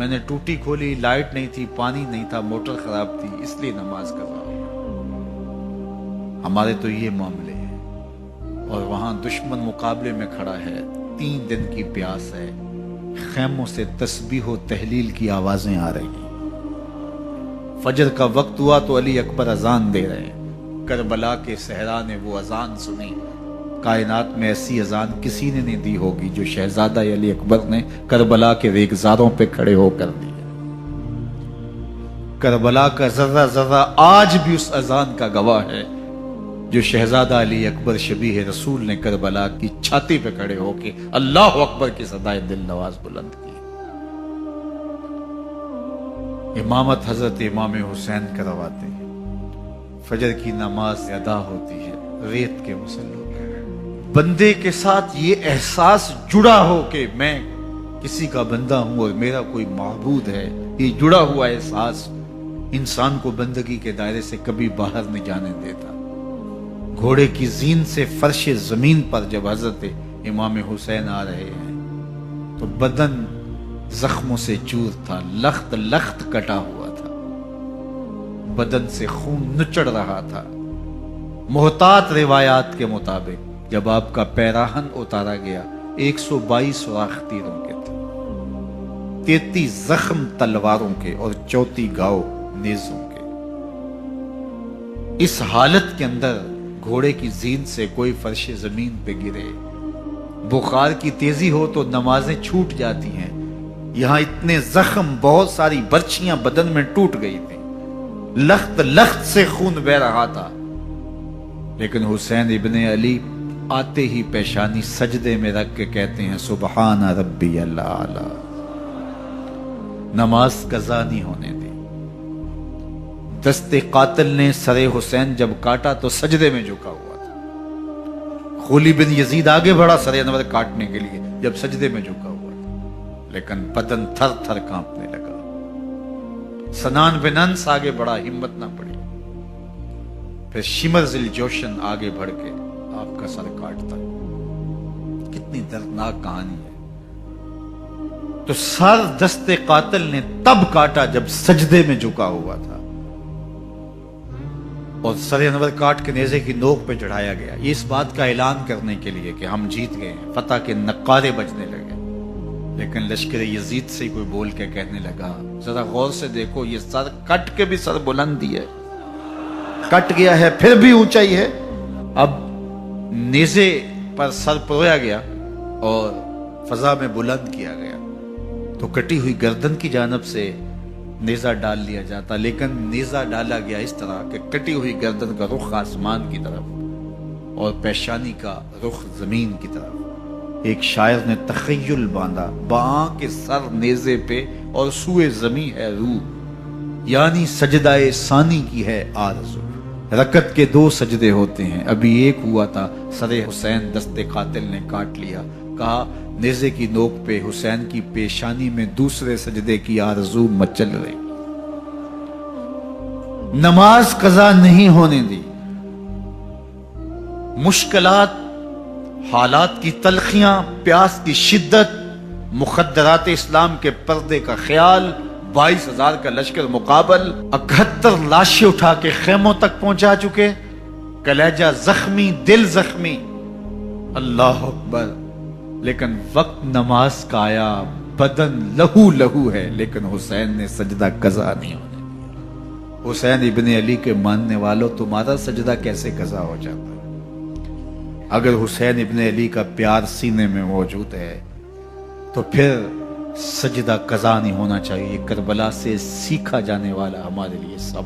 میں نے ٹوٹی کھولی، لائٹ نہیں تھی، پانی نہیں تھا، موٹر خراب تھی، اس لیے نماز قضا ہو۔ ہمارے تو یہ معاملے ہیں، اور وہاں دشمن مقابلے میں کھڑا ہے، 3 دن کی پیاس ہے، خیموں سے تسبیح و تحلیل کی آوازیں آ رہی ہیں۔ فجر کا وقت ہوا تو علی اکبر اذان دے رہے ہیں۔ کربلا کے صحرا نے وہ اذان سنی، کائنات میں ایسی اذان کسی نے نہیں دی ہوگی جو شہزادہ علی اکبر نے کربلا کے ریگزاروں پہ کھڑے ہو کر دی ہے۔ کربلا کا ذرہ ذرہ آج بھی اس اذان کا گواہ ہے جو شہزادہ علی اکبر شبیہ رسول نے کربلا کی چھاتی پہ کھڑے ہو کے اللہ اکبر کی صدائے دل نواز بلند کی۔ امامت حضرت امام حسین کرواتے ہیں، فجر کی نماز ادا ہوتی ہے ریت کے مسلح پہ۔ بندے کے ساتھ یہ احساس جڑا ہو کہ میں کسی کا بندہ ہوں اور میرا کوئی معبود ہے، یہ جڑا ہوا احساس انسان کو بندگی کے دائرے سے کبھی باہر نہیں جانے دیتا۔ گھوڑے کی زین سے فرش زمین پر جب حضرت امام حسین آ رہے ہیں تو بدن زخموں سے چور تھا، لخت لخت کٹا ہوا تھا، بدن سے خون نچڑ رہا تھا۔ محتاط روایات کے مطابق جب آپ کا پیراہن اتارا گیا 122 سوراخ تیروں کے تھے، 33 زخم تلواروں کے اور 34 گاؤ نیزوں کے۔ اس حالت کے اندر گھوڑے کی زین سے کوئی فرش زمین پہ گرے، بخار کی تیزی ہو تو نمازیں چھوٹ جاتی ہیں۔ یہاں اتنے زخم، بہت ساری برچیاں بدن میں ٹوٹ گئی تھی، لخت لخت سے خون بہ رہا تھا، لیکن حسین ابن علی آتے ہی پیشانی سجدے میں رکھ کے کہتے ہیں سبحان ربی الاعلی۔ نماز قضا نہیں ہونے دی۔ دست قاتل نے سر حسین جب کاٹا تو سجدے میں جھکا ہوا تھا۔ خولی بن یزید آگے بڑھا سر انور کاٹنے کے لیے جب سجدے میں جھکا ہوا تھا، لیکن بدن تھر تھر کانپنے لگا۔ سنان بن انس آگے بڑھا، ہمت نہ پڑی، پھر شمر ذی الجوشن آگے بڑھ کے آپ کا سر کاٹتا۔ کتنی دردناک کہانی ہے۔ تو سر دست قاتل نے تب کاٹا جب سجدے میں جھکا ہوا تھا، اور سر انور کاٹ کے نیزے کی نوک پہ چڑھایا گیا، یہ اس بات کا اعلان کرنے کے لیے کہ ہم جیت گئے ہیں، فتح کے نقارے بجنے لگے۔ لیکن لشکر یزید سے کوئی بول کے کہنے لگا ذرا غور سے دیکھو، یہ سر کٹ کے بھی سر بلندی ہے، کٹ گیا ہے پھر بھی اونچائی ہے۔ اب نیزے پر سر پرویا گیا اور فضا میں بلند کیا گیا تو کٹی ہوئی گردن کی جانب سے نیزہ ڈال لیا جاتا، لیکن نیزہ ڈالا گیا اس طرح کہ کٹی ہوئی گردن کا رخ آسمان کی طرف اور پیشانی کا رخ زمین کی طرف۔ ایک شاعر نے تخیل باندھا، باں کے سر نیزے پہ اور سوئے زمیں ہے روح، یعنی سجدہ ثانی کی ہے آرزو۔ رکعت کے 2 سجدے ہوتے ہیں، ابھی ایک ہوا تھا، سر حسین دست قاتل نے کاٹ لیا، کہا نیزے کی نوک پہ حسین کی پیشانی میں دوسرے سجدے کی آرزو مچل رہی۔ نماز قضا نہیں ہونے دی۔ مشکلات، حالات کی تلخیاں، پیاس کی شدت، مخدرات اسلام کے پردے کا خیال، 22,000 کا لشکر مقابل، 71 لاشیں اٹھا کے خیموں تک پہنچا چکے، کلیجہ زخمی، دل زخمی، اللہ اکبر۔ لیکن وقت نماز کا آیا، بدن لہو لہو ہے، لیکن حسین نے سجدہ قضا نہیں ہونے دیا۔ حسین ابن علی کے ماننے والوں، تمہارا سجدہ کیسے قضا ہو جاتا ہے؟ اگر حسین ابن علی کا پیار سینے میں موجود ہے تو پھر سجدہ قضا نہیں ہونا چاہیے۔ کربلا سے سیکھا جانے والا ہمارے لیے سب